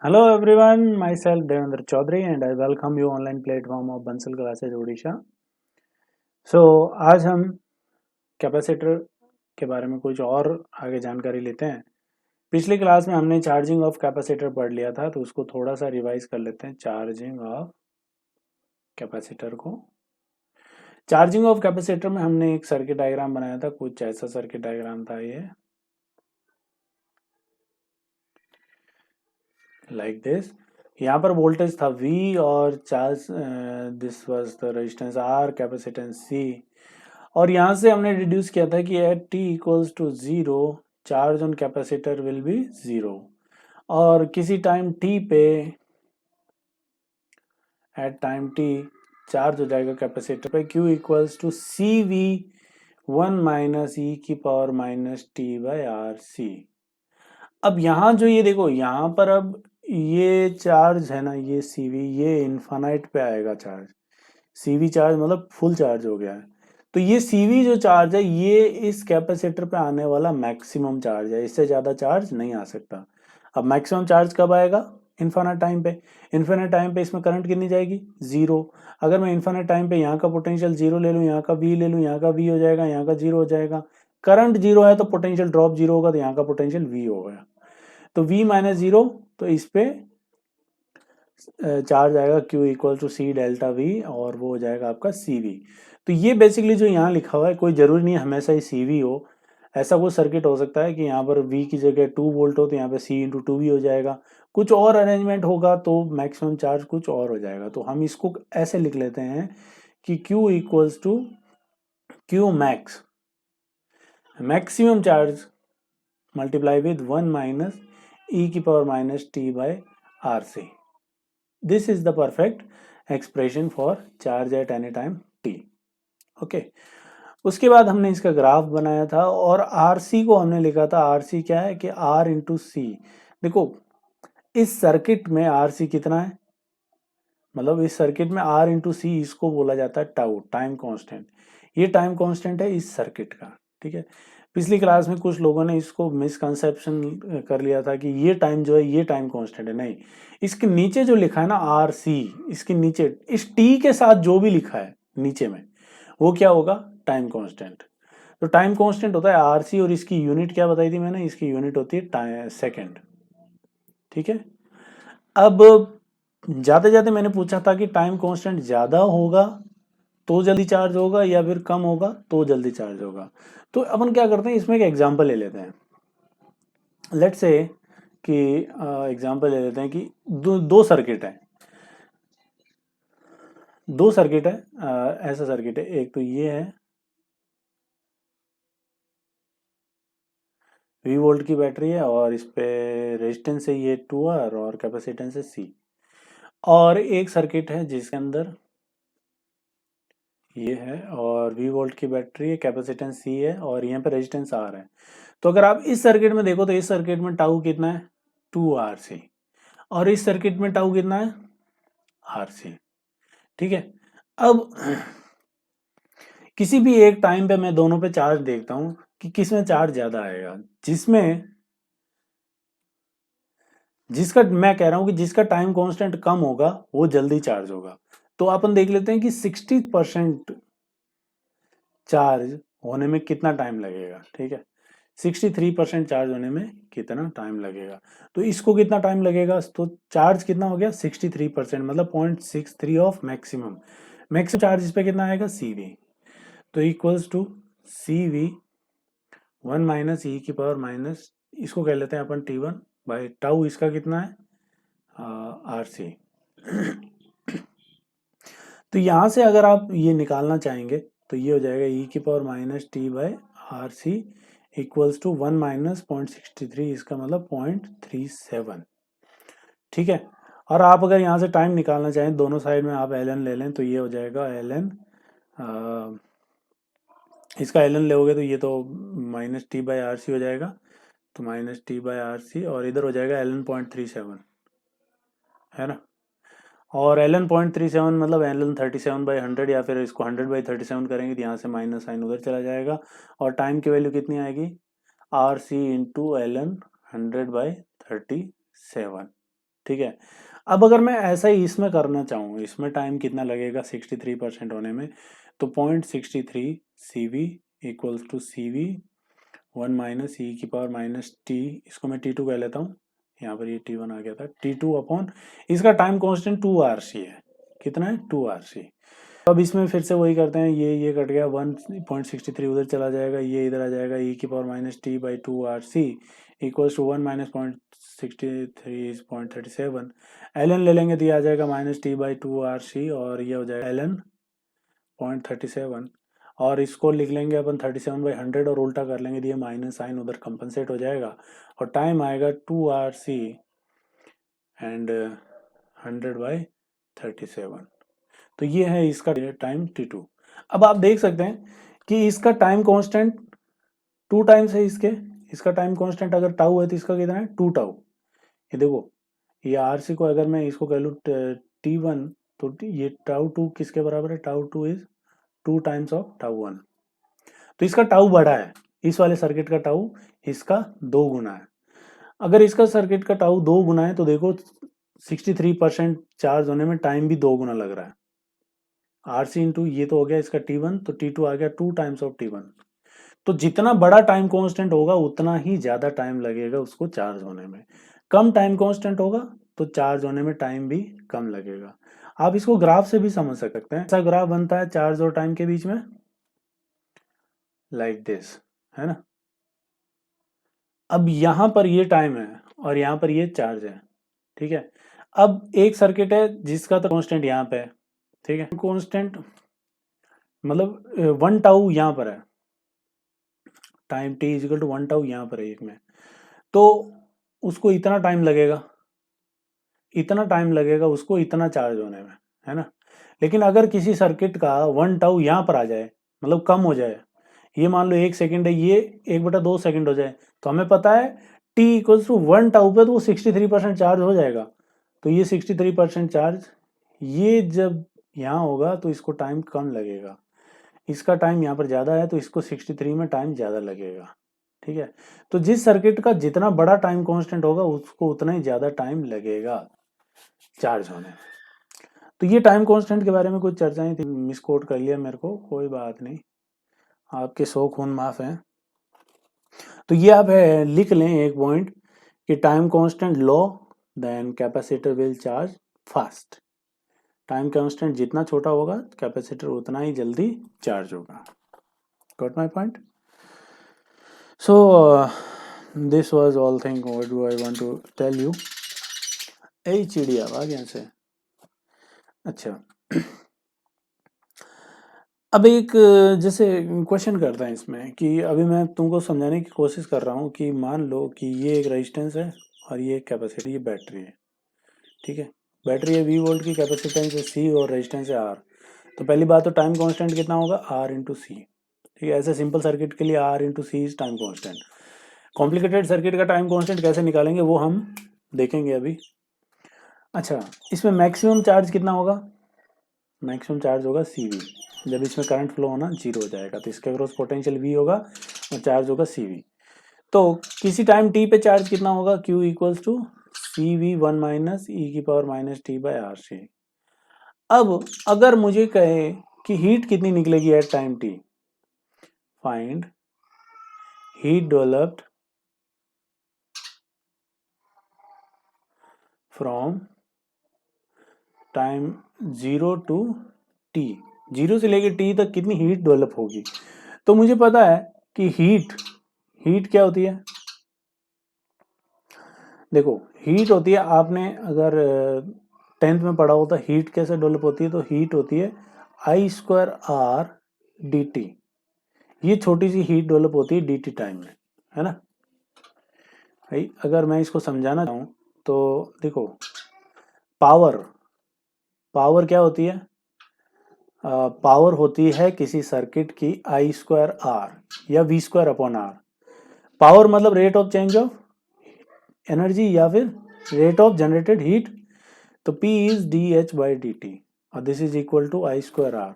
Hello everyone, myself Devendra Chaudhary and I welcome you online platform of Bansal Classes Odisha. So आज हम capacitor के बारे में कुछ और आगे जानकारी लेते हैं। पिछली क्लास में हमने चार्जिंग ऑफ कैपेसिटर पढ़ लिया था, तो उसको थोड़ा सा रिवाइज कर लेते हैं। चार्जिंग ऑफ कैपेसिटर को चार्जिंग ऑफ कैपेसिटर में हमने एक सर्किट डायग्राम बनाया था। कुछ ऐसा सर्किट डायग्राम था ये, लाइक दिस। यहाँ पर वोल्टेज था V और charge this was the resistance R, capacitance C। और यहाँ से हमने डिड्यूस किया था कि at t equals to zero charge on capacitor will be zero, और किसी टाइम t पे एट टाइम t चार्ज हो जाएगा कैपेसिटर पे q equals to C V one minus e की power minus T by R C. अब यहाँ जो ये देखो, यहाँ पर अब ये चार्ज है ना, ये सी वी, ये इन्फानाइट पे आएगा चार्ज। सी वी चार्ज मतलब फुल चार्ज हो गया है। तो ये CV जो चार्ज है, ये इस कैपेसिटर पे आने वाला मैक्सिमम चार्ज है। इससे ज़्यादा चार्ज नहीं आ सकता। अब मैक्सिमम चार्ज कब आएगा? इन्फिनिट टाइम पे। इन्फिनिट टाइम पे इसमें करंट कितनी जाएगी? जीरो। अगर मैं इन्फिनिट टाइम पे यहाँ का पोटेंशियल जीरो ले लूँ, यहाँ का V ले लूँ, यहाँ का V हो जाएगा, यहाँ का जीरो हो जाएगा। करंट जीरो है तो पोटेंशियल ड्रॉप जीरो होगा, तो यहाँ का पोटेंशियल V होगा। तो V माइनस जीरो, तो इस पे चार्ज आएगा Q equal to C delta V, और वो हो जाएगा आपका CV। तो ये बेसिकली जो यहाँ लिखा हुआ है, कोई ज़रूरी नहीं हमेशा ही CV हो। ऐसा कोई सर्किट हो सकता है कि यहाँ पर V की जगह 2 वोल्ट हो, तो यहाँ पे C इंटू टू भी हो जाएगा। कुछ और अरेंजमेंट होगा तो मैक्सिमम चार्ज कुछ और हो जाएगा। तो हम इसको ऐसे लिख लेते हैं कि Q equals to Q max, maximum charge multiply with one minus e की power minus T by R C. This is the perfect expression for charge at any time t. Okay, उसके बाद हमने इसका ग्राफ बनाया था और RC को हमने लिखा था। RC क्या है कि R इंटू सी। देखो, इस सर्किट में RC कितना है, मतलब इस सर्किट में R इंटू सी, इसको बोला जाता है टाउ, टाइम कांस्टेंट। ये टाइम कांस्टेंट है इस सर्किट का। ठीक है, पिछली क्लास में कुछ लोगों ने इसको मिसकंसेप्शन कर लिया था कि ये टाइम जो है ये टाइम कांस्टेंट है। नहीं, इसके नीचे जो लिखा है ना आर सी, इसके नीचे इस टी के साथ जो भी लिखा है नीचे में, वो क्या होगा? Time constant. तो टाइम कांस्टेंट होता है आर सी, और इसकी यूनिट क्या बताई थी मैंने? इसकी यूनिट होती है सेकेंड। ठीक है, अब जाते जाते मैंने पूछा था कि टाइम कांस्टेंट ज्यादा होगा तो जल्दी चार्ज होगा, या फिर कम होगा तो जल्दी चार्ज होगा। तो अपन क्या करते हैं, इसमें एक एग्जांपल ले लेते हैं। लेट्स से कि एग्जांपल ले लेते हैं कि दो सर्किट है। दो सर्किट है, ऐसा सर्किट है। एक तो ये है, V वोल्ट की बैटरी है, और इस पे रेजिस्टेंस है ये 2R और कैपेसिटेंस है C। और एक सर्किट है जिसके अंदर ये है, और V वोल्ट की बैटरी है, कैपेसिटेंस C है, और यहाँ पे रेजिस्टेंस R है। तो अगर आप इस सर्किट में देखो तो इस सर्किट में टाउ कितना है? 2RC। और इस सर्किट में टाउ कितना है? RC। ठीक है, अब किसी भी एक टाइम पे मैं दोनों पे चार्ज देखता हूं कि किसमें चार्ज ज्यादा आएगा। जिसमें जिसका मैं कह रहा हूं कि जिसका टाइम कांस्टेंट कम होगा वो जल्दी चार्ज होगा। तो अपन देख लेते हैं कि 60% चार्ज होने में कितना टाइम लगेगा। ठीक है, 63% चार्ज होने में कितना टाइम लगेगा। तो इसको कितना टाइम लगेगा? तो चार्ज कितना हो गया? 63%, मतलब 0.63 ऑफ मैक्सिमम। मैक्सिमम चार्ज इस पे कितना आएगा? CV। तो equals to CV one minus e की पावर माइनस, इसको कह लेते हैं अपन T1 बाई टाउ। इसका कितना है? RC। तो यहाँ से अगर आप ये निकालना चाहेंगे तो ये हो जाएगा E की power minus T by R C equals to one minus 0.63, इसका मतलब 0.37। ठीक है, और आप अगर यहाँ से टाइम निकालना चाहें, दोनों साइड में आप ln ले लें, तो ये हो जाएगा ln, इसका ln लोगे तो ये तो minus T by R C हो जाएगा, तो minus T by R C, और इधर हो जाएगा ln 0.37, है ना। और ln 0.37 मतलब ln 37/100, या फिर इसको 100/37 करेंगे तो यहाँ से माइनस साइन उधर चला जाएगा। और टाइम की वैल्यू कितनी आएगी? RC into ln 100/37। ठीक है। अब अगर मैं ऐसा ही इसमें करना चाहूँ, इसमें टाइम कितना लगेगा 63% होने में, तो 0.63 CV equals to CV 1 minus e की पावर माइनस टी, इसको मैं T2 कह लेता हूँ, यहाँ पर ये T1 आ गया था, T2 अपॉन इसका टाइम कांस्टेंट 2RC है, कितना है 2RC। अब इसमें फिर से वही करते हैं, ये कट गया, 1.63 उधर चला जाएगा, ये इधर आ जाएगा, ई की power minus T by 2RC equals to 1 minus 0.63 ln ले लेंगे तो ये आ जाएगा माइनस टी बाई 2RC, और ये हो जाएगा ln 0.37, और इसको लिख लेंगे अपन 37/100 और उल्टा कर लेंगे तो ये माइनस साइन उधर कंपनसेट हो जाएगा, और टाइम आएगा 2RC एंड 100/37। तो ये है इसका टाइम T2। अब आप देख सकते हैं कि इसका टाइम कांस्टेंट 2 टाइम्स है इसका टाइम कांस्टेंट अगर टाउ है तो इसका कितना है 2 टाउ। ये देखो, ये RC को अगर मैं इसको कह लूँ T1, तो ये टाउ 2 किसके बराबर है, tau 2 is 2 times of tau 1। तो इसका टाउ बढ़ा है, इस वाले सर्किट का टाउ इसका 2 गुना है। अगर इसका सर्किट का टाउ 2 गुना है तो देखो 63% चार्ज होने में टाइम भी 2 गुना लग रहा है। RC इंटू ये तो हो गया इसका T1, तो T2 आ गया 2 टाइम्स ऑफ T1। तो जितना बड़ा टाइम कांस्टेंट होगा उतना ही ज्यादा टाइम लगेगा उसको चार्ज होने में। कम टाइम कांस्टेंट होगा तो चार्ज होने में टाइम भी कम लगेगा। आप इसको ग्राफ से भी समझ सकते हैं, ऐसा ग्राफ बनता है चार्ज और टाइम के बीच में, लाइक दिस, है ना। अब यहां पर ये टाइम है और यहां पर ये चार्ज है, ठीक है। अब एक सर्किट है जिसका तो कांस्टेंट यहाँ पे है, ठीक है, कांस्टेंट मतलब 1 टाउ यहाँ पर है, time t equal to 1 tau यहाँ पर है एक में, तो उसको इतना टाइम लगेगा उसको इतना चार्ज होने में, है ना। लेकिन अगर किसी सर्किट का 1 टाउ यहाँ पर आ जाए, मतलब कम हो जाए, ये मान लो 1 सेकंड है, ये 1/2 सेकंड हो जाए, तो हमें पता है t इक्वल्स टू 1 टाउ पे तो वो 63% चार्ज हो जाएगा। तो ये 63% चार्ज, ये जब यहाँ होगा तो इसको टाइम कम लगेगा, इसका टाइम यहाँ पर ज़्यादा है तो इसको 63 में टाइम ज़्यादा लगेगा, ठीक है। तो जिस सर्किट का जितना बड़ा टाइम कांस्टेंट होगा उसको उतना ही ज़्यादा टाइम लगेगा चार्ज होने में। तो ये टाइम कांस्टेंट के बारे में कुछ चर्चाएं थी, मिस कोट कर लिया मेरे को, कोई बात नहीं, आपके 100 खून माफ है। तो ये आप लिख लें एक पॉइंट कि time constant low then capacitor will charge fast. Time constant जितना छोटा होगा कैपेसिटर उतना ही जल्दी चार्ज होगा। Got my point? So this was all thing what do I want to tell you। ए चिड़िया आ गया से। अच्छा, अब एक जैसे क्वेश्चन करता है इसमें कि अभी मैं तुमको समझाने की कोशिश कर रहा हूँ कि मान लो कि ये एक रेजिस्टेंस है और ये एक कैपेसिटी, ये बैटरी है, ठीक है। बैटरी है V वोल्ट की, कैपेसिटेंस है C और रेजिस्टेंस है R। तो पहली बात तो टाइम कांस्टेंट कितना होगा R इंटू सी, ठीक है। ऐसे सिंपल सर्किट के लिए R into C is time constant. Complicated circuit का टाइम कांस्टेंट कैसे निकालेंगे वो हम देखेंगे अभी। अच्छा, इसमें मैक्सिमम चार्ज कितना होगा, मैक्सिमम चार्ज होगा CV, जब इसमें करंट फ्लो होना 0 हो जाएगा तो इसके अक्रॉस पोटेंशियल V होगा और चार्ज होगा CV। तो किसी टाइम t पे चार्ज कितना होगा, Q equals to CV 1 minus e की power minus T by RC। अब अगर मुझे कहे कि हीट कितनी निकलेगी at time t, find heat developed from time 0 to t, 0 से लेके t तक कितनी हीट डेवलप होगी। तो मुझे पता है कि हीट क्या होती है। देखो, हीट होती है, आपने अगर 10th में पढ़ा होता हीट कैसे डेवलप होती है, तो हीट होती है I²R dt। ये छोटी सी हीट डेवलप होती है dt टाइम में, है ना भाई। अगर मैं इसको समझाना चाहूँ तो देखो, पावर क्या होती है, पावर होती है किसी सर्किट की I²R या V²/R। पावर मतलब rate of change of energy या फिर रेट ऑफ जनरेटेड हीट। तो P इज dH/dt और this is equal to I²R।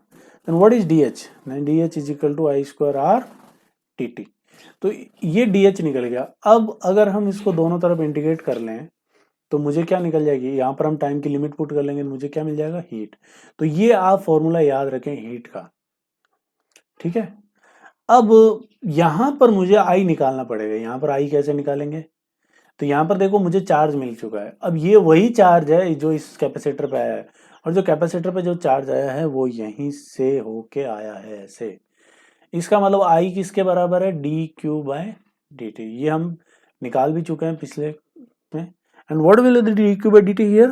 Then what is DH, DH is equal to I²R dt। तो ये DH निकल गया। अब अगर हम इसको दोनों तरफ इंटीग्रेट कर लें तो मुझे क्या निकल जाएगी, यहाँ पर हम टाइम की लिमिट पुट कर लेंगे तो मुझे क्या मिल जाएगा, हीट। तो ये आप फॉर्मूला याद रखें हीट का, ठीक है। अब यहां पर मुझे आई निकालना पड़ेगा, यहां पर आई कैसे निकालेंगे, तो यहां पर देखो मुझे चार्ज मिल चुका है। अब ये वही चार्ज है जो इस कैपेसिटर पे आया है, और जो कैपेसिटर पे जो चार्ज आया है वो यहीं से होके आया है ऐसे। इसका मतलब आई किसके बराबर है, d q by d t. ये हम निकाल भी चुके हैं पिछले में। And what will the d q by d t here,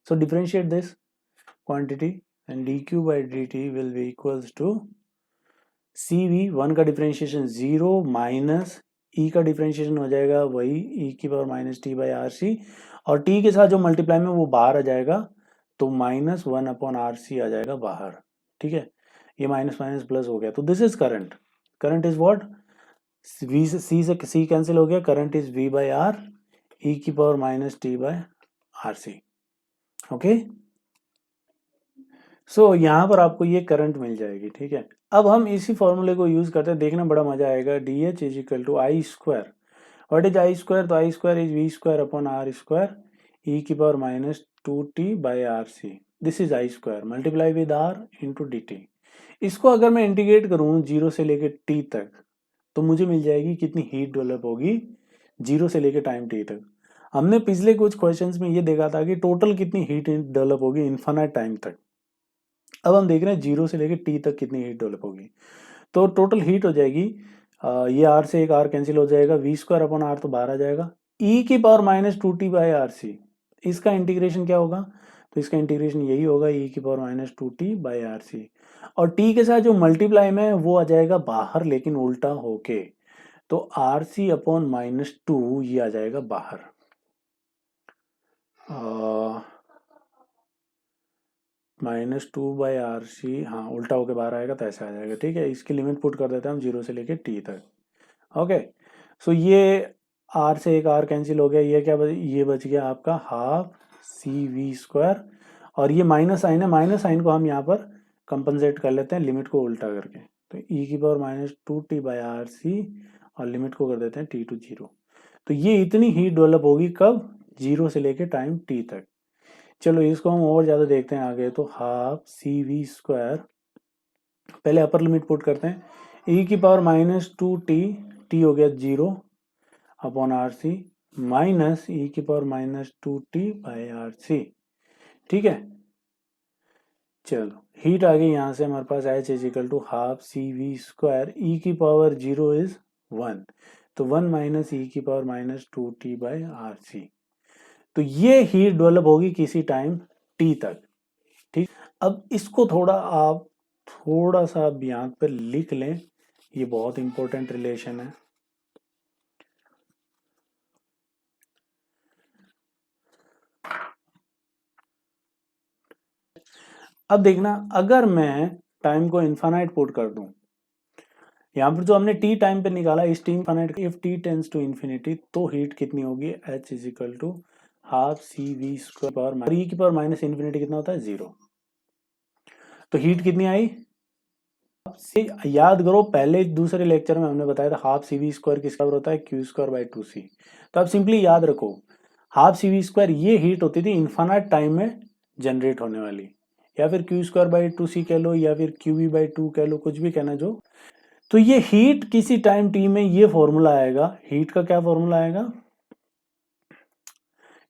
so differentiate this quantity and d q by d t will be equals to C V, one का differentiation zero minus e का differentiation हो जाएगा वही e की power minus T by R C, और t के साथ जो मल्टीप्लाई में वो बाहर आ जाएगा, तो minus one upon R C आ जाएगा बाहर, ठीक है। ये माइनस माइनस प्लस हो गया, तो this is current. Current is what, V से सी से सी कैंसिल हो गया, current is V by R e की power minus T by R C, okay. So यहाँ पर आपको ये करंट मिल जाएगी, ठीक है। अब हम इसी फॉर्मूले को यूज करते हैं, देखना बड़ा मजा आएगा। D H is equal to I square, what is I square, तो I square is V square upon R square e की power minus two T by R C, this is I square multiply with R into D T. इसको अगर मैं integrate करूँ zero से लेकर T तक, तो मुझे मिल जाएगी कितनी हीट डेवलप होगी जीरो से लेकर टाइम टी तक। हमने पिछले कुछ क्वेश्चंस में ये देखा था कि टोटल कितनी हीट डेवलप होगी इन्फिनिट टाइम तक। अब हम देख रहे हैं जीरो से लेकर टी तक कितनी हीट डेवलप होगी। तो टोटल हीट हो जाएगी, ये आर से एक आर कैंसिल हो जाएगा, वी स्क्वायर अपॉन आर तो बाहर आ जाएगा, ई की power minus two T by R C. इसका इंटीग्रेशन क्या होगा, तो इसका इंटीग्रेशन यही होगा ई की power minus two T by R C, और टी के साथ जो मल्टीप्लाई में है वो आ जाएगा बाहर लेकिन उल्टा होके, तो R C upon minus two ये आ जाएगा बाहर, minus two by R C, हाँ उल्टा होके बाहर आएगा तो ऐसा आ जाएगा, ठीक है। इसकी लिमिट पुट कर देते हैं हम जीरो से लेके टी तक, ओके। सो ये आर से एक आर कैंसिल हो गया, ये क्या ये बच गया आपका हाफ सी वी स्क्वायर, और ये माइनस साइन है, माइनस साइन को हम यहाँ पर कंपनसेट कर लेते हैं लिमिट को उल्टा करके, तो ई की power minus two T by R C, और लिमिट को कर देते हैं टी टू जीरो। तो ये इतनी हीट डेवलप होगी कब, जीरो से लेके टाइम टी तक। चलो इसको हम और ज़्यादा देखते हैं आगे, तो हाफ सी वी स्क्वायर, पहले अपर लिमिट पुट करते हैं, ई की power minus two T, T हो गया zero upon R C, minus e की power minus two T by R C, ठीक है। चलो हीट आ गई यहाँ से हमारे पास, H is equal to half C V square, e की पावर जीरो इज वन, तो वन माइनस ई की power minus two T by R C. तो ये हीट डेवलप होगी किसी टाइम टी तक, ठीक। अब इसको थोड़ा आप थोड़ा सा आप यहाँ पर लिख लें, ये बहुत इंपॉर्टेंट रिलेशन है। अब देखना, अगर मैं टाइम को इन्फानाइट पुट कर दूं, यहाँ पर जो हमने टी टाइम पे निकाला, इस T infinite, if T tends to infinity, तो हीट कितनी होगी, H is equal to half C V square power e की पावर माइनस इन्फिनिटी कितना होता है, जीरो। तो हीट कितनी आई, से याद करो पहले दूसरे लेक्चर में हमने बताया था हाफ सी वी स्क्वायर किसका बराबर होता है, क्यू स्क्वायर बाई टू सी। तो आप सिंपली याद रखो हाफ सी वी स्क्वायर ये हीट होती थी इन्फानाइट टाइम में जनरेट होने वाली, या फिर क्यू स्क्वायर बाई टू सी कह लो, या फिर क्यू वी बाई टू कह लो, कुछ भी कहना जो। तो ये हीट किसी टाइम टी में ये फॉर्मूला आएगा, हीट का क्या फॉर्मूला आएगा,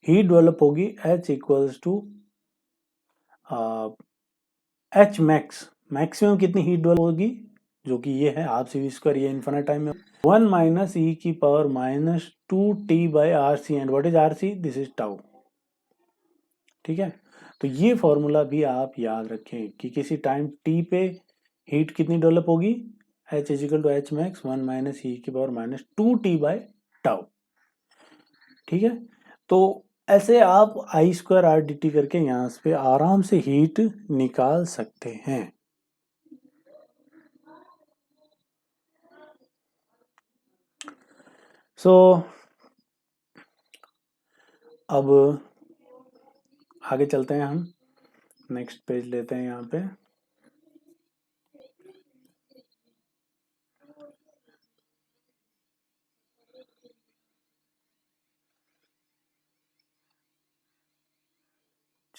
हीट डेवलप होगी H equals to H max, maximum कितनी हीट डेवलप होगी, जो कि ये है हाफ सी वी स्क्वायर, ये इन्फिनिट टाइम में वन माइनस ई की power minus two T by R C, and what is R C, this is tau, ठीक है। तो ये फॉर्मूला भी आप याद रखें कि किसी टाइम टी पे हीट कितनी डेवलप होगी, H is equal to H max one minus e की power minus two T by tau, ठीक है। तो ऐसे आप I square R D T करके यहाँ पे आराम से हीट निकाल सकते हैं। सो अब आगे चलते हैं, हम नेक्स्ट पेज लेते हैं यहाँ पे।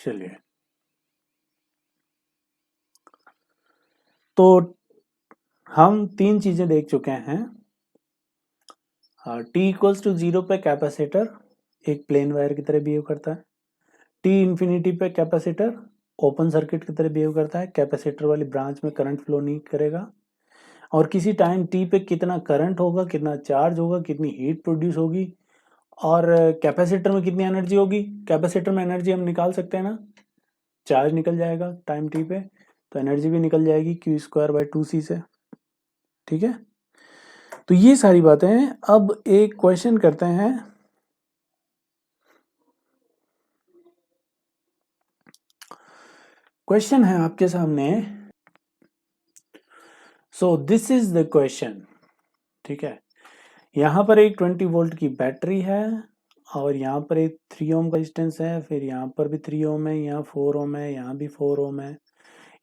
चलिए, तो हम तीन चीजें देख चुके हैं। टी इक्वल्स टू 0 पे कैपेसिटर एक प्लेन वायर की तरह बिहेव करता है। टी इन्फिनिटी पे कैपेसिटर ओपन सर्किट की तरह बिहेव करता है, कैपेसिटर वाली ब्रांच में करंट फ्लो नहीं करेगा। और किसी टाइम टी पे कितना करंट होगा, कितना चार्ज होगा, कितनी हीट प्रोड्यूस होगी, और कैपेसिटर में कितनी एनर्जी होगी। कैपेसिटर में एनर्जी हम निकाल सकते हैं ना, चार्ज निकल जाएगा टाइम टी पे, तो एनर्जी भी निकल जाएगी Q²/2C से। ठीक है, तो ये सारी बातें हैं। अब एक क्वेश्चन करते हैं। क्वेश्चन है आपके सामने, so this is the question. ठीक है, यहाँ पर एक 20 वोल्ट की बैटरी है, और यहाँ पर एक 3 ओम का रेजिस्टेंस है, फिर यहाँ पर भी 3 ओम है, यहाँ 4 ओम है, यहाँ भी 4 ओम है,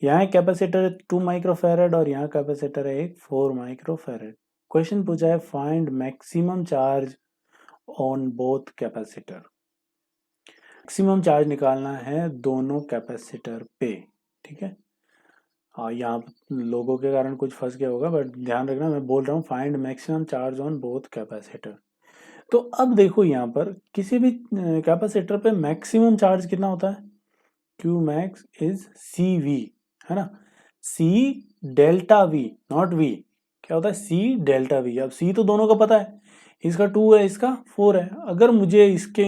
यहाँ कैपेसिटर 2 माइक्रोफैरड और यहाँ कैपेसिटर है एक 4 माइक्रोफैरड। क्वेश्चन पूछा है find maximum charge on both capacitor. Maximum charge निकालना है दोनों कैपेसिटर पे। ठीक है, हाँ, यहाँ लोगों के कारण कुछ फंस गया होगा, बट ध्यान रखना मैं बोल रहा हूँ find maximum charge on both capacitor. तो अब देखो यहाँ पर किसी भी कैपेसिटर पे मैक्सिमम चार्ज कितना होता है, Q मैक्स इज CV, है ना, C delta V, not V। क्या होता है C डेल्टा V। अब C तो दोनों का पता है, इसका 2 है, इसका 4 है। अगर मुझे इसके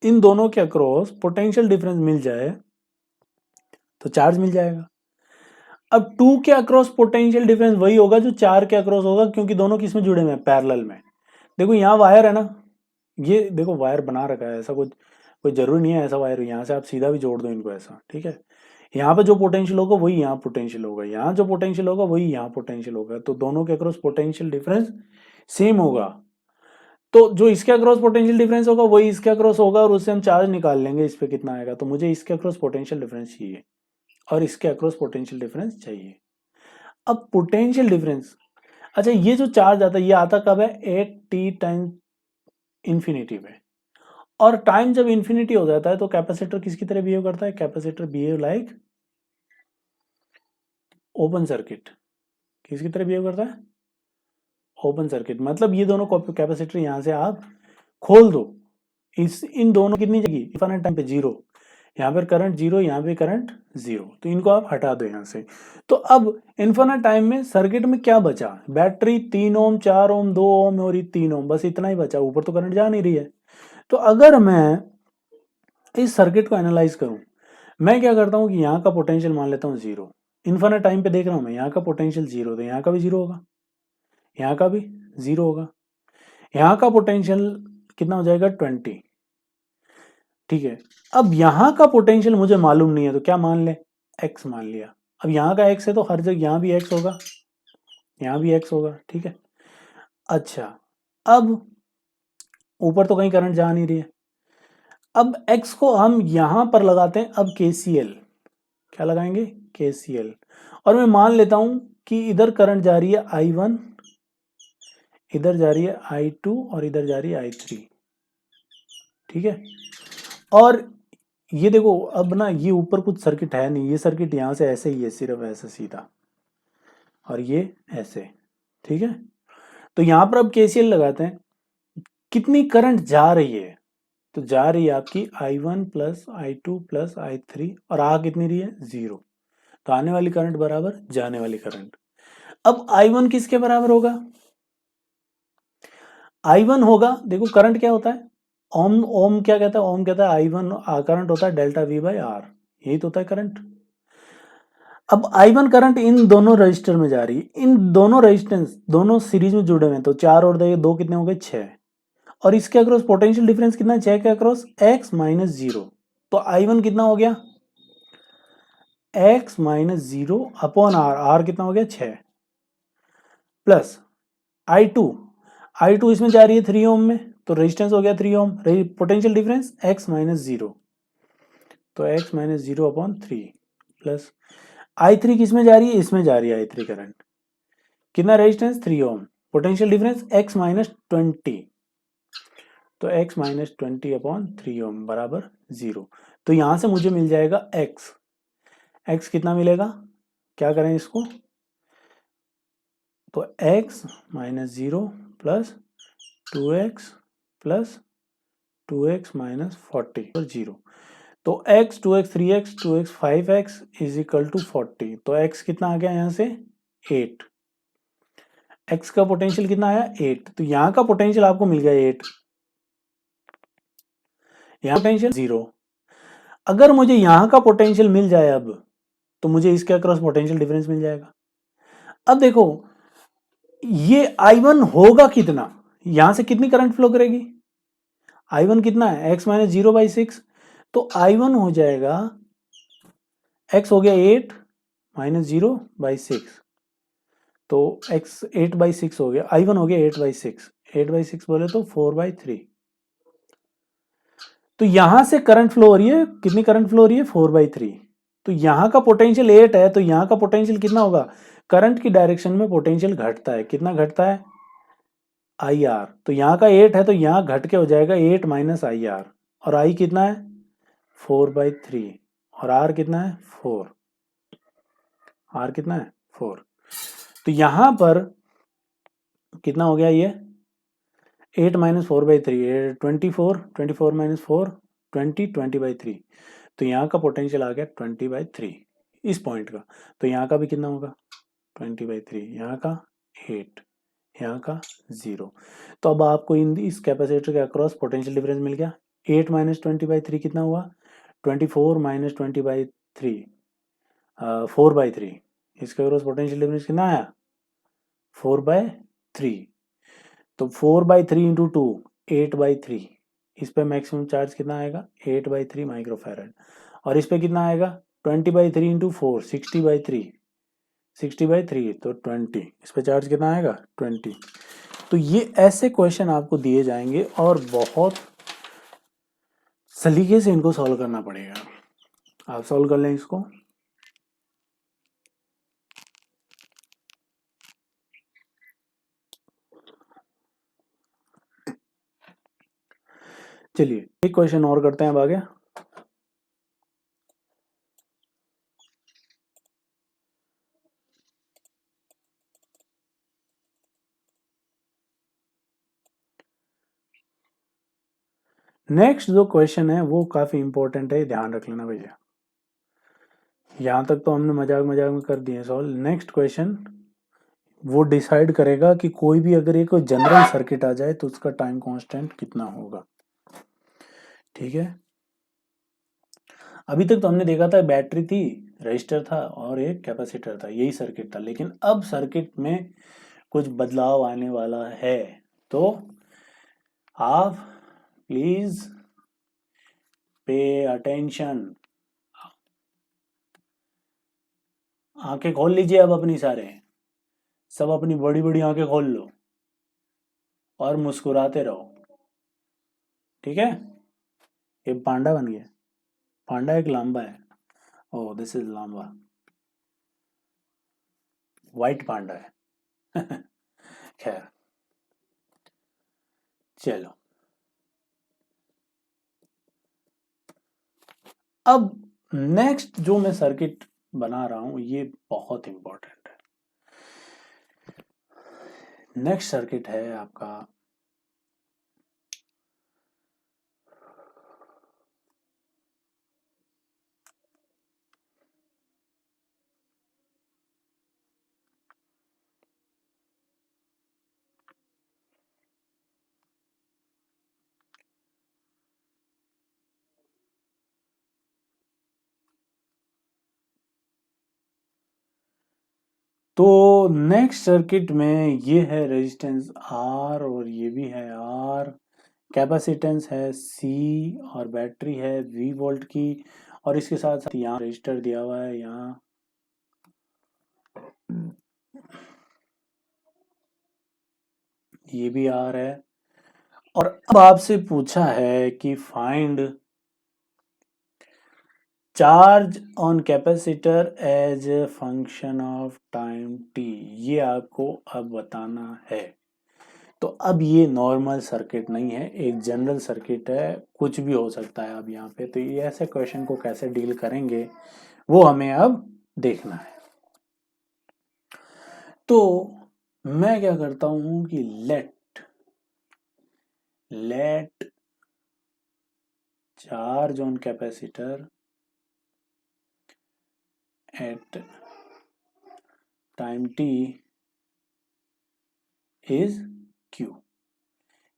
इन दोनों के अक्रॉस पोटेंशियल डिफरेंस मिल जाए तो चार्ज मिल जाएगा। अब 2 के अक्रॉस पोटेंशियल डिफरेंस वही होगा जो 4 के अक्रॉस होगा, क्योंकि दोनों किसमें जुड़े हुए हैं, पैरेलल में। देखो यहाँ वायर है ना, ये देखो वायर बना रखा है, ऐसा कुछ कोई जरूरी नहीं है ऐसा वायर, यहाँ से आप सीधा भी जोड़ दो इनको ऐसा। ठीक है, यहाँ पे जो पोटेंशियल होगा वही यहाँ पोटेंशियल होगा, यहाँ जो पोटेंशियल होगा वही यहाँ पोटेंशियल होगा, तो दोनों के अक्रॉस पोटेंशियल डिफरेंस सेम होगा। तो जो इसके अक्रॉस पोटेंशियल डिफरेंस होगा वही इसके अक्रॉस होगा, और उससे हम चार्ज निकाल लेंगे इस पे कितना आएगा। तो मुझे इसके अक्रॉस पोटेंशियल डिफरेंस चाहिए और इसके अक्रॉस पोटेंशियल डिफरेंस चाहिए। अब पोटेंशियल डिफरेंस, अच्छा ये जो चार्ज आता है ये आता कब है, एट टी टाइम इन्फिनिटी पे। और टाइम जब इन्फिनिटी हो जाता है तो कैपेसिटर किसकी तरह बिहेव करता है, capacitor behave like open circuit. किसकी तरह बिहेव करता है, ओपन सर्किट। मतलब ये दोनों कैपेसिटर यहां से आप खोल दो, इन दोनों कितनी जगह, इन्फिनिट टाइम पे 0, यहाँ पर करंट 0, यहाँ पे करंट 0, तो इनको आप हटा दो यहाँ से। तो अब इन्फिनिट टाइम में सर्किट में क्या बचा, बैटरी 3 ओम, 4 ओम, 2 ओम और 3 ओम, बस इतना ही बचा, ऊपर तो करंट जा नहीं रही है। तो अगर मैं इस सर्किट को एनालाइज करूं, मैं क्या करता हूं कि यहाँ का पोटेंशियल मान लेता हूँ 0, इन्फिनिट टाइम पे देख रहा हूं मैं, यहाँ का पोटेंशियल 0, तो यहाँ का भी 0 होगा, यहाँ का भी 0 होगा, यहाँ का पोटेंशियल कितना हो जाएगा 20। ठीक है, अब यहाँ का पोटेंशियल मुझे मालूम नहीं है, तो क्या मान ले, x मान लिया। अब यहाँ का x है तो हर जगह यहाँ भी x होगा, यहाँ भी x होगा। ठीक है, अच्छा अब ऊपर तो कहीं करंट जा नहीं रही है, अब x को हम यहां पर लगाते हैं, अब KCL, क्या लगाएंगे, KCL। और मैं मान लेता हूं कि इधर करंट जा रही है I1, इधर जा रही है I2 और इधर जा रही है I3। ठीक है, और ये देखो अब ना, ये ऊपर कुछ सर्किट है नहीं, ये सर्किट यहां से ऐसे ही है, सिर्फ ऐसे सीधा, और ये ऐसे। ठीक है, तो यहां पर अब KCL लगाते हैं, कितनी करंट जा रही है, तो जा रही है आपकी I1 plus I2 plus I3, और आ कितनी रही है 0, तो आने वाली करंट बराबर जाने वाली करंट। अब I1 किसके बराबर होगा, I1 होगा, देखो करंट क्या होता है, ओम, ओम क्या कहता है, ओम कहता है I1 करंट होता है डेल्टा V बाई R, यही तो होता है करंट। अब I1 करंट इन दोनों रजिस्टर में जा रही है, इन दोनों रेजिस्टेंस दोनों सीरीज में जुड़े हुए हैं, तो 4 और 2 कितने हो गए 6, और इसके अक्रॉस पोटेंशियल डिफरेंस कितना है, 6 के अक्रॉस x माइनस 0, तो I1 कितना हो गया, x माइनस 0 अपॉन R कितना हो गया 6, प्लस I2 इसमें जा रही है 3 ओम में, तो रेजिस्टेंस हो गया 3 ओम, पोटेंशियल डिफरेंस x माइनस 0, तो x minus 0 upon 3, plus I3 किसमें जा रही है, इसमें जा रही है I3 करंट, कितना रेजिस्टेंस 3 ओम, पोटेंशियल डिफरेंस x माइनस 20, तो x माइनस 20/3 ओम बराबर 0। तो यहां से मुझे मिल जाएगा x कितना मिलेगा, क्या करें इसको, तो x minus 0 plus 2x plus 2x minus 40 और 0। तो x 2x 3x 2x 5x is equal to 40। तो x कितना आ गया यहाँ से 8। x का पोटेंशियल कितना आया 8। तो यहाँ का पोटेंशियल आपको मिल गया 8, यहाँ पोटेंशियल 0। अगर मुझे यहाँ का पोटेंशियल मिल जाए अब, तो मुझे इसके अक्रॉस पोटेंशियल डिफरेंस मिल जाएगा। अब देखो ये I1 होगा कितना, यहां से कितनी करंट फ्लो करेगी, I1 कितना है x माइनस 0/6। तो I1 हो जाएगा, x हो गया 8 माइनस 0/6, तो x 8/6 हो गया, I1 हो गया 8/6, 8/6 बोले तो 4/3। तो यहां से करंट फ्लो हो रही है, कितनी करंट फ्लो हो रही है 4/3। तो यहां का पोटेंशियल 8 है, तो यहां का पोटेंशियल कितना होगा, करंट की डायरेक्शन में पोटेंशियल घटता है, कितना घटता है IR। तो यहाँ का 8 है, तो यहाँ घट के हो जाएगा 8 माइनस IR, और I कितना है 4/3, और R कितना है 4, R कितना है 4। तो यहां पर कितना हो गया ये 8 माइनस 4/3, 24, 24 माइनस 4 20, 20/3। तो यहाँ का पोटेंशियल आ गया 20/3 इस पॉइंट का। तो यहाँ का भी कितना होगा 20/3, यहाँ का 8, यहाँ का 0। तो अब आपको इस कैपेसिटर के अक्रॉस पोटेंशियल डिफरेंस मिल गया। 8 माइनस 20/3 कितना हुआ 24 माइनस 20/3 4/3। इसके अक्रॉस पोटेंशियल डिफरेंस कितना आया 4/3। तो 4/3 इंटू 2 8/3। इस पे मैक्सिमम चार्ज कितना आएगा 8/3 माइक्रोफैरड। और इस पे कितना आएगा 20/3 इंटू 4 60/3, 60/3 तो 20। इस पे चार्ज कितना आएगा 20। तो ये ऐसे क्वेश्चन आपको दिए जाएंगे और बहुत सलीके से इनको सॉल्व करना पड़ेगा। आप सॉल्व कर लें इसको। चलिए एक क्वेश्चन और करते हैं अब आगे। नेक्स्ट जो क्वेश्चन है वो काफी इंपॉर्टेंट है, ध्यान रख लेना भैया। यहां तक तो हमने मजाक मजाक में कर दिए सॉल्व। नेक्स्ट क्वेश्चन वो डिसाइड करेगा कि कोई भी अगर एक जनरल सर्किट आ जाए तो उसका टाइम कांस्टेंट कितना होगा। ठीक है, अभी तक तो हमने देखा था बैटरी थी, रजिस्टर था और एक कैपेसिटर था, यही सर्किट था। लेकिन अब सर्किट में कुछ बदलाव आने वाला है, तो आप प्लीज पे अटेंशन। आंखें खोल लीजिए अब अपनी, सारे सब अपनी बड़ी बड़ी आंखें खोल लो और मुस्कुराते रहो। ठीक है, ये पांडा बन गया। पांडा एक लांबा है। ओह दिस इज लांबा, वाइट पांडा है। खैर चलो, अब नेक्स्ट जो मैं सर्किट बना रहा हूं ये बहुत इंपॉर्टेंट है। नेक्स्ट सर्किट है आपका तो नेक्स्ट सर्किट में ये है रेजिस्टेंस R और ये भी है R, कैपेसिटेंस है C और बैटरी है V वोल्ट की। और इसके साथ साथ यहाँ रजिस्टर दिया हुआ है, यहाँ ये भी R है। और अब आपसे पूछा है कि find charge on capacitor as a function of time t। ये आपको अब बताना है। तो अब ये नॉर्मल सर्किट नहीं है, एक जनरल सर्किट है, कुछ भी हो सकता है अब यहाँ पे। तो ये ऐसे क्वेश्चन को कैसे डील करेंगे वो हमें अब देखना है। तो मैं क्या करता हूं कि let charge on capacitor at time t is q।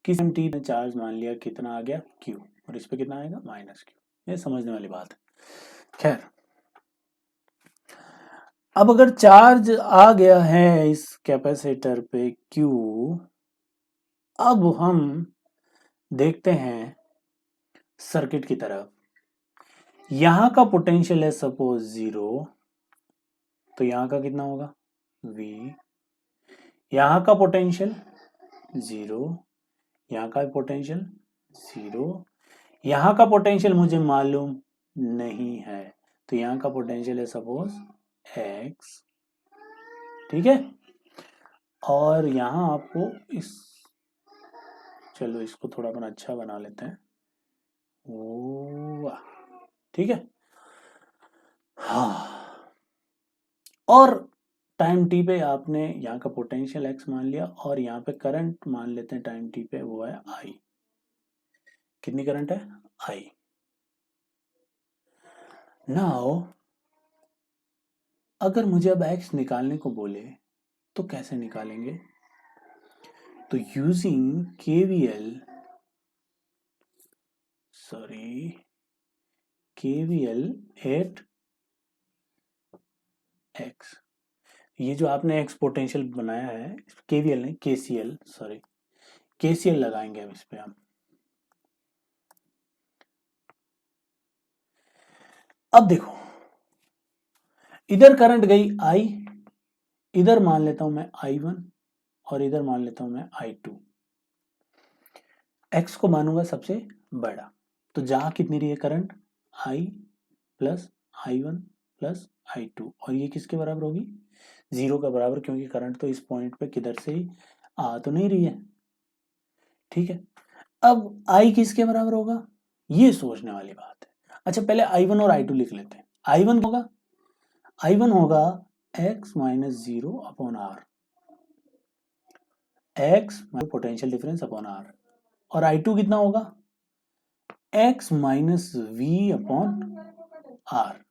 किस टाइम t में चार्ज मान लिया कितना आ गया q, और इस पे कितना आएगा -q। ये समझने वाली बात है। खैर, अब अगर चार्ज आ गया है इस कैपेसिटर पे Q, अब हम देखते हैं सर्किट की तरफ। यहां का पोटेंशियल है सपोज 0, तो यहां का कितना होगा V। यहां का पोटेंशियल 0, यहां का पोटेंशियल 0, यहां का पोटेंशियल मुझे मालूम नहीं है, तो यहां का पोटेंशियल है सपोज X, ठीक है। और यहां आपको चलो इसको थोड़ा अपन अच्छा बना लेते हैं, वाह, ठीक है। हाँ, और टाइम टी पे आपने यहाँ का पोटेंशियल एक्स मान लिया, और यहाँ पे करंट मान लेते हैं टाइम टी पे, वो है आई। कितनी करंट है आई। नाउ अगर मुझे अब एक्स निकालने को बोले तो कैसे निकालेंगे? तो यूजिंग केवीएल एट एक्स, ये जो आपने एक्स पोटेंशियल बनाया है, केवीएल नहीं केसीएल, केसीएल लगाएंगे अब इस पे हम। अब देखो, इधर करंट गई आई, इधर मान लेता हूं मैं I1, और इधर मान लेता हूं मैं I2। एक्स को मानूंगा सबसे बड़ा, तो जहां कितनी रही है current I plus I1 plus I2, और ये किसके बराबर होगी 0 का बराबर, क्योंकि करंट तो इस पॉइंट पे किधर से ही आ तो नहीं रही है, ठीक है। अब I किसके बराबर होगा, ये सोचने वाली बात है। अच्छा, पहले I1 और I2 लिख लेते हैं। I1 होगा x minus 0 upon R, x potential difference upon R, और I2 कितना होगा x minus V upon R.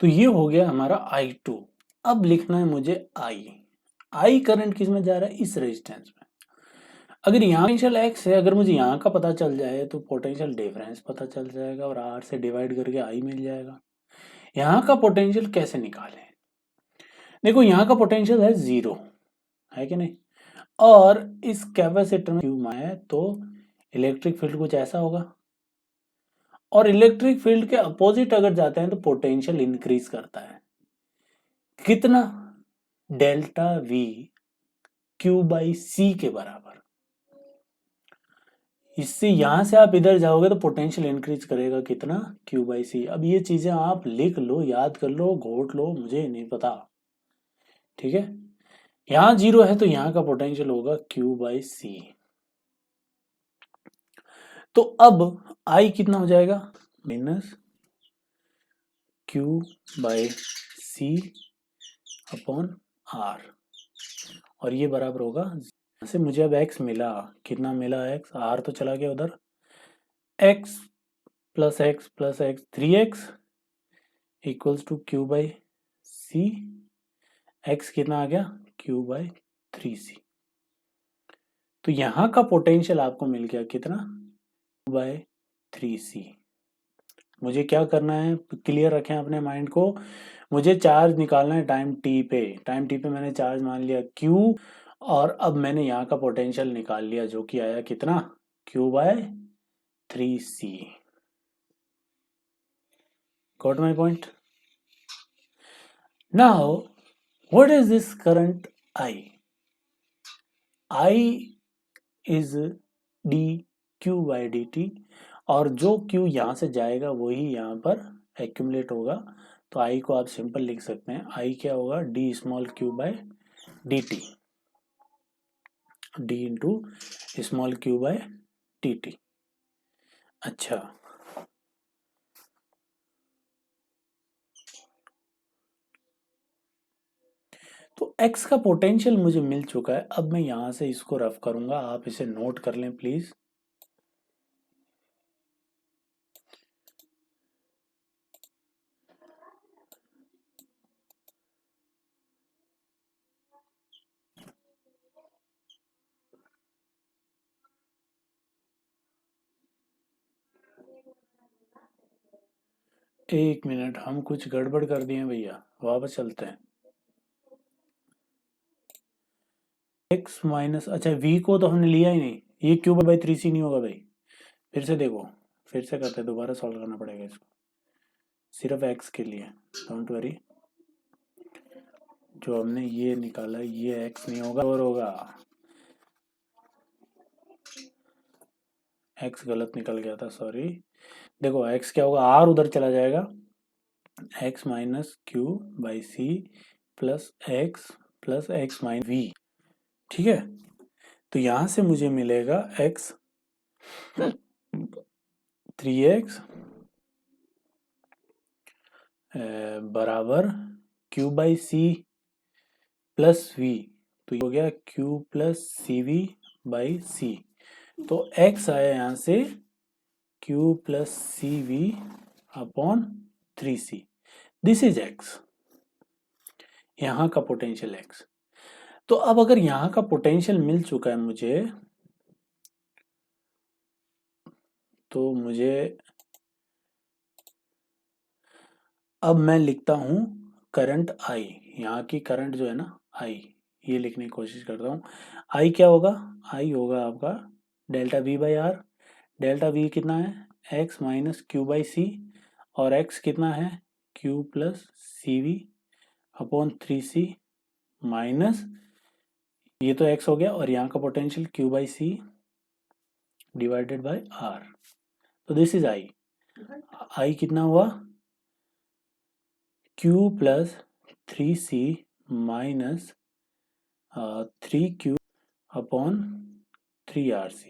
तो ये हो गया हमारा I2। अब लिखना है मुझे I करंट किस में जा रहा है, इस रेजिस्टेंस में। अगर यहाँ पोटेंशियल x है, अगर मुझे यहाँ का पता चल जाए तो पोटेंशियल डिफरेंस पता चल जाएगा, और R से डिवाइड करके I मिल जाएगा। यहाँ का पोटेंशियल कैसे निकालें? देखो, यहाँ का पोटेंशियल है 0, है कि नहीं, और इस कैपेसिटर में क्यू है, तो इलेक्ट्रिक फील्ड कुछ ऐसा होगा, और इलेक्ट्रिक फील्ड के अपोजिट अगर जाते हैं तो पोटेंशियल इंक्रीज करता है। कितना? डेल्टा वी क्यू बाई सी के बराबर। इससे यहां से आप इधर जाओगे तो पोटेंशियल इंक्रीज करेगा कितना, क्यू बाई सी। अब ये चीजें आप लिख लो, याद कर लो, घोट लो, मुझे नहीं पता, ठीक है। यहां 0 है तो यहां का पोटेंशियल होगा क्यू बाई सी। तो अब आई कितना हो जाएगा, minus q by C upon R, और ये बराबर होगा से मुझे अब x मिला, कितना मिला x, r तो चला गया उधर, x plus x plus x 3x equals to q by C, x कितना आ गया क्यू बाई 3c। तो यहां का पोटेंशियल आपको मिल गया कितना, बाय 3c। मुझे क्या करना है, क्लियर रखें अपने माइंड को, मुझे चार्ज निकालना है टाइम t पे। टाइम t पे मैंने चार्ज मान लिया q, और अब मैंने यहाँ का पोटेंशियल निकाल लिया, जो कि आया कितना, q by 3c। Got my point? Now what is this current I? I is d Q by D t, और जो Q यहाँ से जाएगा वही यहाँ पर एक्यूमुलेट होगा। तो I को आप सिंपल लिख सकते हैं, I क्या होगा, d small q by d t, d into small q by t t. अच्छा, तो x का पोटेंशियल मुझे मिल चुका है। अब मैं यहां से इसको रफ करूंगा, आप इसे नोट कर लें प्लीज। एक मिनट, हम कुछ गड़बड़ कर दिए भैया, वापस चलते हैं। x माइनस, अच्छा v को तो हमने लिया ही नहीं, ये क्यूब बाई 3c नहीं होगा भाई। फिर से देखो, फिर से करते हैं, दोबारा सॉल्व करना पड़ेगा इसको, सिर्फ x के लिए। डोंट वरी, जो हमने ये निकाला ये x नहीं होगा और होगा, x गलत निकल गया था, सॉरी। देखो x क्या होगा, r उधर चला जाएगा, x minus q by C plus x minus V. ठीक है, तो यहां से मुझे मिलेगा x 3x बराबर Q by C plus V, तो ये हो गया Q plus C V by C. तो x आया यहां से Q plus C V upon 3c, this is x, यहाँ का पोटेंशियल x। तो अब अगर यहाँ का पोटेंशियल मिल चुका है मुझे, तो मुझे अब मैं लिखता हूँ करंट I, यहाँ की करंट जो है ना I, ये लिखने की कोशिश करता हूँ। I क्या होगा, I होगा आपका delta V by R. Delta V कितना है, x minus q by C, और x कितना है, q plus C V upon 3c minus, ये तो x हो गया, और यहाँ का potential q by C divided by R. तो दिस इज I कितना हुआ, q plus 3c minus 3q upon 3rc,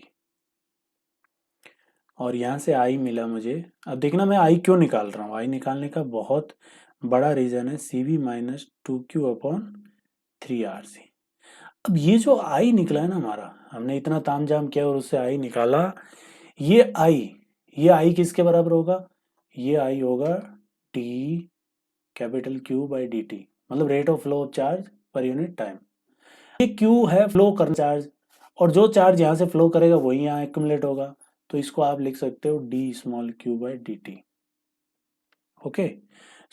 और यहाँ से I मिला मुझे। अब देखना मैं I क्यों निकाल रहा हूँ, I निकालने का बहुत बड़ा रीज़न है, CV minus 2q upon 3rc। अब ये जो I निकला है ना हमारा, हमने इतना तामझाम किया और उससे I निकाला, ये I किसके बराबर होगा, ये I होगा T capital Q by D T, मतलब rate of flow of charge per unit time. ये Q है फ्लो करना चार्ज, और जो चार्ज यहाँ से फ्लो करेगा वही यहाँ एक्यूमुलेट होगा, तो इसको आप लिख सकते हो D small Q by D T. Okay,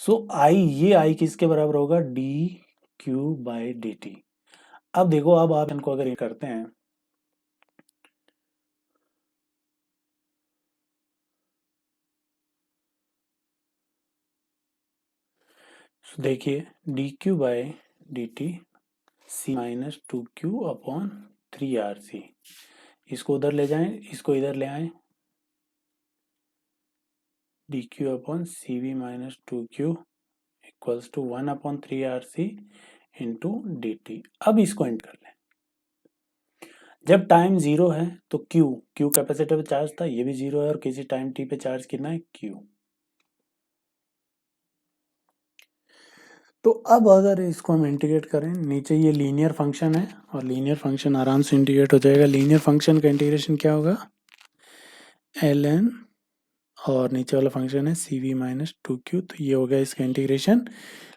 so I, ये आई किसके बराबर होगा, D Q by D T. अब देखो, अब आप इनको अगर ये करते हैं, तो देखिए d Q by D t c minus 2q upon 3rc, इसको उधर ले जाएं, इसको इधर ले आए, d q upon c v minus 2q equals to 1 upon 3rc into D T. अब इसको एंड कर लें, जब टाइम जीरो है तो क्यू कैपेसिटर पे चार्ज था, ये भी जीरो है, और किसी टाइम टी पे चार्ज कितना है, क्यू। तो अब अगर इसको हम इंटीग्रेट करें, नीचे ये लीनियर फंक्शन है, और लीनियर फंक्शन आराम से इंटीग्रेट हो जाएगा। लीनियर फंक्शन का इंटीग्रेशन क्या होगा, एल एन, और नीचे वाला फंक्शन है सी वी माइनस 2q, तो ये हो गया इसका इंटीग्रेशन।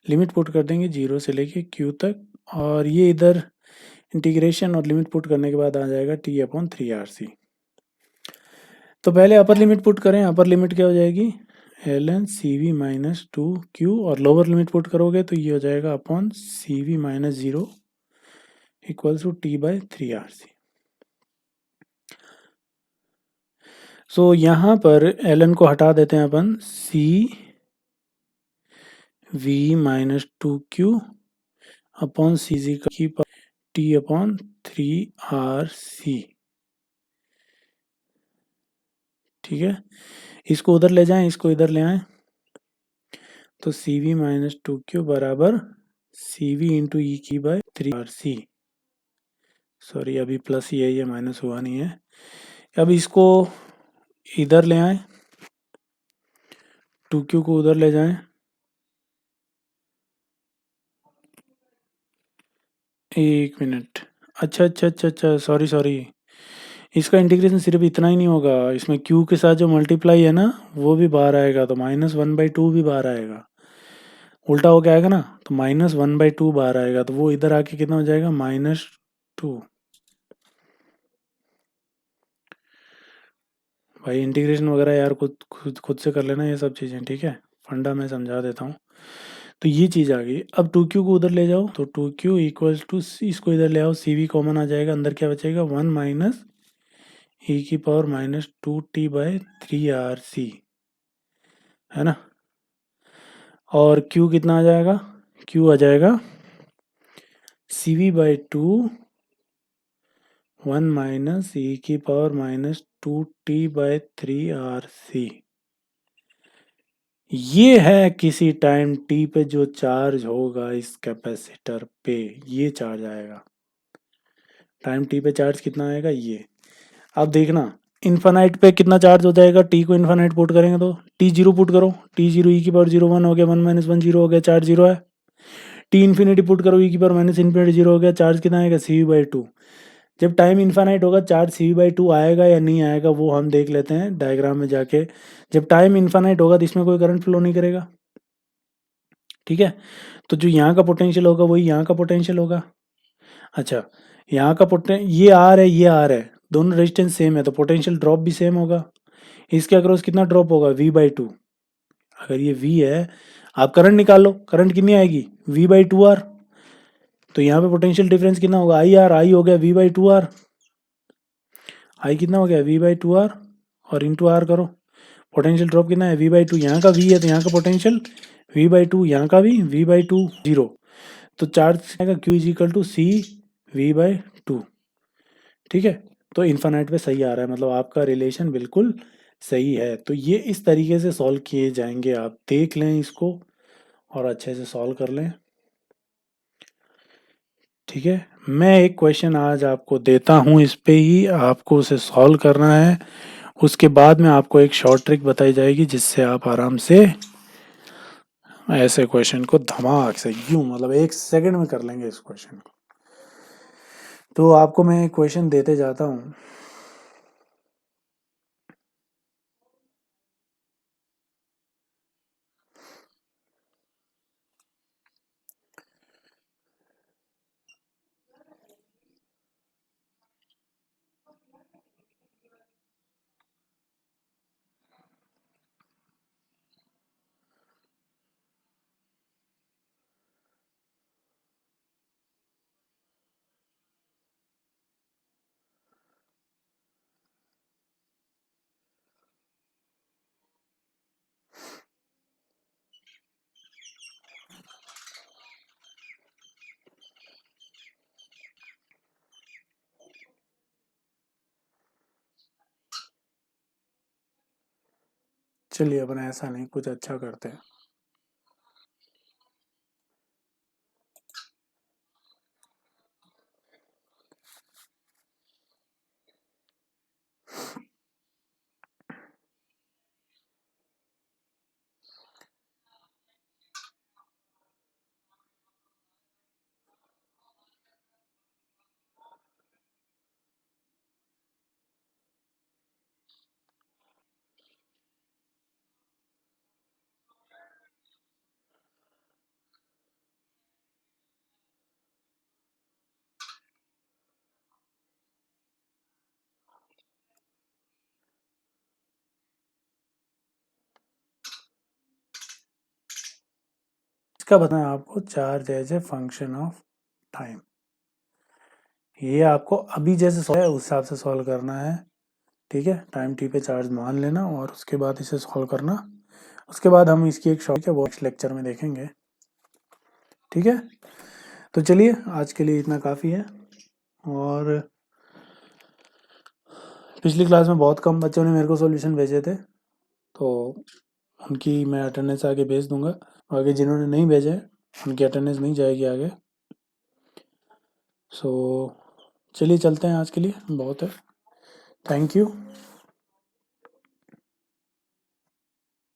लिमिट पुट कर देंगे 0 से लेके q तक, और ये इधर इंटीग्रेशन और लिमिट पुट करने के बाद आ जाएगा t अपॉन 3rc। तो पहले अपर लिमिट पुट करें, अपर लिमिट क्या हो जाएगी, l n c v minus 2q, और लोअर लिमिट पुट करोगे तो ये हो जाएगा upon c v minus 0 equals to T by 3rc। So यहाँ पर एल एन को हटा देते हैं अपन, c v minus 2q upon c g की टी अपॉन 3rc। ठीक है, इसको उधर ले जाएं, इसको इधर ले आएं, तो सी वी माइनस 2q बराबर सी वी इंटू ई की बाय 3RC, सॉरी अभी प्लस ही है, ये माइनस हुआ नहीं है। अब इसको इधर ले आएं, 2Q को उधर ले जाएं, एक मिनट, अच्छा अच्छा अच्छा अच्छा, सॉरी सॉरी, इसका इंटीग्रेशन सिर्फ इतना ही नहीं होगा, इसमें Q के साथ जो मल्टीप्लाई है ना वो भी बाहर आएगा, तो -1/2 भी बाहर आएगा, उल्टा हो के आएगा ना, तो -1/2 बाहर आएगा, तो वो इधर आके कितना हो जाएगा, -2। भाई इंटीग्रेशन वगैरह यार खुद खुद खुद से कर लेना ये सब चीज़ें, ठीक है, फंडा मैं समझा देता हूँ। तो ये चीज़ आ गई। अब 2Q को उधर ले जाओ, तो 2Q इक्वल्स टू, इसको इधर ले आओ, CV कॉमन आ जाएगा, अंदर क्या बचेगा, 1 माइनस e⁻²t/3RC, है ना। और Q कितना आ जाएगा, Q आ जाएगा CV/2 1 माइनस e⁻²t/3RC। ये है किसी टाइम t पे जो चार्ज होगा इस कैपेसिटर पे, ये चार्ज आएगा, टाइम t पे चार्ज कितना आएगा ये। अब देखना इन्फानाइट पे कितना चार्ज हो जाएगा, t को इन्फानाइट पुट करेंगे तो t0 पुट करो, t0 e⁻0 1 हो गया, 1 माइनस 1 0 हो गया, चार्ज 0 है। t इन्फिनिटी पुट करो, e⁻∞ 0 हो गया, चार्ज कितना आएगा, CV/2। जब टाइम इन्फानाइट होगा चार्ज CV/2 आएगा या नहीं आएगा वो हम देख लेते हैं डायग्राम में जाके। जब टाइम इन्फानाइट होगा तो इसमें कोई करंट फ्लो नहीं करेगा, ठीक है। तो जो यहाँ का पोटेंशियल होगा वही यहाँ का पोटेंशियल होगा। अच्छा, यहाँ का ये आर है, ये आर है, दोनों रेजिस्टेंस सेम है तो पोटेंशियल ड्रॉप भी सेम होगा। इसके अक्रॉस कितना ड्रॉप होगा, V/2। अगर ये V है, आप करंट निकाल लो, करंट कितनी आएगी, V/2R। तो यहाँ पे पोटेंशियल डिफरेंस कितना होगा, आई हो गया V/2R, आई कितना हो गया V/2R, और इंटू आर करो, पोटेंशियल ड्रॉप कितना है V/2, यहाँ का V है तो यहाँ का पोटेंशियल V/2, यहाँ का भी V/2 0, तो चार्ज आएगा Q=CV/2, ठीक है। तो इन्फानाइट पे सही आ रहा है, मतलब आपका रिलेशन बिल्कुल सही है। तो ये इस तरीके से सॉल्व किए जाएंगे, आप देख लें इसको और अच्छे से सॉल्व कर लें, ठीक है। मैं एक क्वेश्चन आज आपको देता हूँ, इस पे ही आपको उसे सॉल्व करना है, उसके बाद में आपको एक शॉर्ट ट्रिक बताई जाएगी जिससे आप आराम से ऐसे क्वेश्चन को धमाक से यूं मतलब 1 सेकंड में कर लेंगे इस क्वेश्चन को। तो आपको मैं एक क्वेश्चन देते जाता हूँ, चलिए अपन ऐसा नहीं कुछ अच्छा करते हैं। इसका बताना है आपको charge as a function of time, ये आपको अभी जैसे सॉल्व है उस हिसाब से सॉल्व करना है, ठीक है। टाइम t पे चार्ज मान लेना और उसके बाद इसे सॉल्व करना, उसके बाद हम इसकी एक शॉर्ट है वो नेक्स्ट लेक्चर में देखेंगे, ठीक है। तो चलिए आज के लिए इतना काफ़ी है, और पिछली क्लास में बहुत कम बच्चों ने मेरे को सॉल्यूशन भेजे थे, तो उनकी मैं अटेंडेंस आगे भेज दूंगा, आगे जिन्होंने नहीं भेजे उनकी अटेंडेंस नहीं जाएगी आगे। सो चलिए चलते हैं, आज के लिए बहुत है। Thank you.